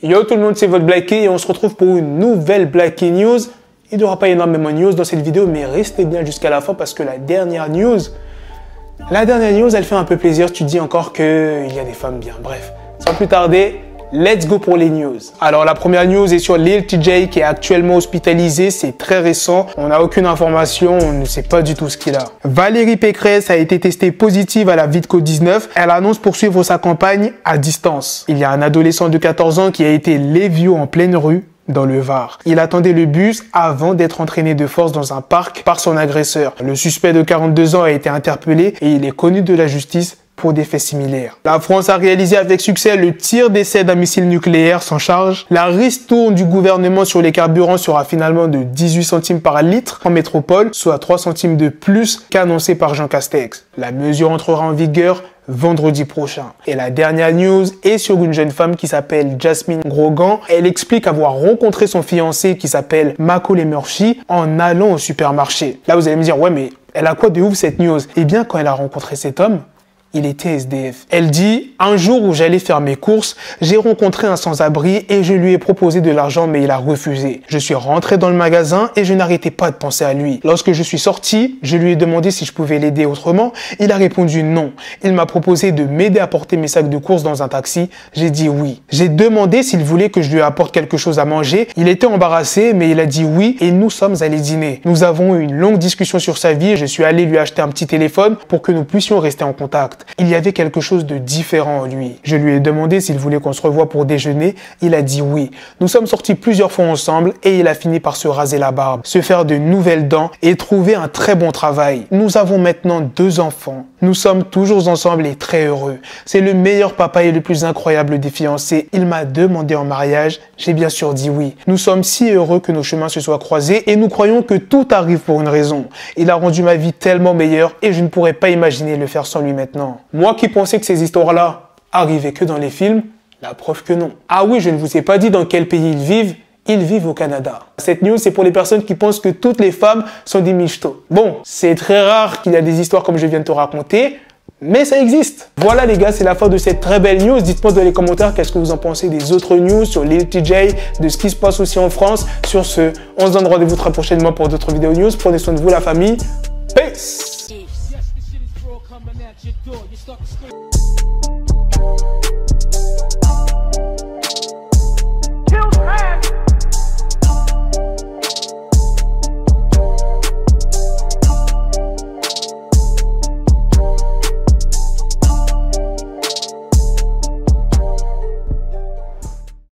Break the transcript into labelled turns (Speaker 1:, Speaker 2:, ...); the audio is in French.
Speaker 1: Yo tout le monde, c'est votre Blackie et on se retrouve pour une nouvelle Blackie News. Il n'y aura pas énormément de news dans cette vidéo, mais restez bien jusqu'à la fin parce que la dernière news, elle fait un peu plaisir. Tu dis encore qu'il y a des femmes bien. Bref, sans plus tarder, let's go pour les news. Alors la première news est sur Lil TJay qui est actuellement hospitalisé. C'est très récent. On n'a aucune information. On ne sait pas du tout ce qu'il a. Valérie Pécresse a été testée positive à la VIDCO-19. Elle annonce poursuivre sa campagne à distance. Il y a un adolescent de 14 ans qui a été léviot en pleine rue dans le Var. Il attendait le bus avant d'être entraîné de force dans un parc par son agresseur. Le suspect de 42 ans a été interpellé et il est connu de la justice pour des faits similaires. La France a réalisé avec succès le tir d'essai d'un missile nucléaire sans charge. La ristourne du gouvernement sur les carburants sera finalement de 18 centimes par litre en métropole, soit 3 centimes de plus qu'annoncé par Jean Castex. La mesure entrera en vigueur vendredi prochain. Et la dernière news est sur une jeune femme qui s'appelle Jasmine Grogan. Elle explique avoir rencontré son fiancé qui s'appelle Macaulay Murphy en allant au supermarché. Là, vous allez me dire, ouais, mais elle a quoi de ouf cette news? Eh bien, quand elle a rencontré cet homme, il était SDF. Elle dit « Un jour où j'allais faire mes courses, j'ai rencontré un sans-abri et je lui ai proposé de l'argent mais il a refusé. Je suis rentré dans le magasin et je n'arrêtais pas de penser à lui. Lorsque je suis sorti, je lui ai demandé si je pouvais l'aider autrement. Il a répondu non. Il m'a proposé de m'aider à porter mes sacs de courses dans un taxi. J'ai dit oui. J'ai demandé s'il voulait que je lui apporte quelque chose à manger. Il était embarrassé mais il a dit oui et nous sommes allés dîner. Nous avons eu une longue discussion sur sa vie et je suis allé lui acheter un petit téléphone pour que nous puissions rester en contact. Il y avait quelque chose de différent en lui. Je lui ai demandé s'il voulait qu'on se revoie pour déjeuner. Il a dit oui. Nous sommes sortis plusieurs fois ensemble et il a fini par se raser la barbe, se faire de nouvelles dents et trouver un très bon travail. Nous avons maintenant 2 enfants. Nous sommes toujours ensemble et très heureux. C'est le meilleur papa et le plus incroyable des fiancés. Il m'a demandé en mariage. J'ai bien sûr dit oui. Nous sommes si heureux que nos chemins se soient croisés et nous croyons que tout arrive pour une raison. Il a rendu ma vie tellement meilleure et je ne pourrais pas imaginer le faire sans lui maintenant. Moi qui pensais que ces histoires-là arrivaient que dans les films, la preuve que non. Ah oui, je ne vous ai pas dit dans quel pays ils vivent. Ils vivent au Canada. Cette news, c'est pour les personnes qui pensent que toutes les femmes sont des michtos. Bon, c'est très rare qu'il y a des histoires comme je viens de te raconter, mais ça existe. Voilà les gars, c'est la fin de cette très belle news. Dites-moi dans les commentaires qu'est-ce que vous en pensez des autres news sur Lil TJay, de ce qui se passe aussi en France. Sur ce, on se donne rendez-vous très prochainement pour d'autres vidéos news. Prenez soin de vous la famille. Peace!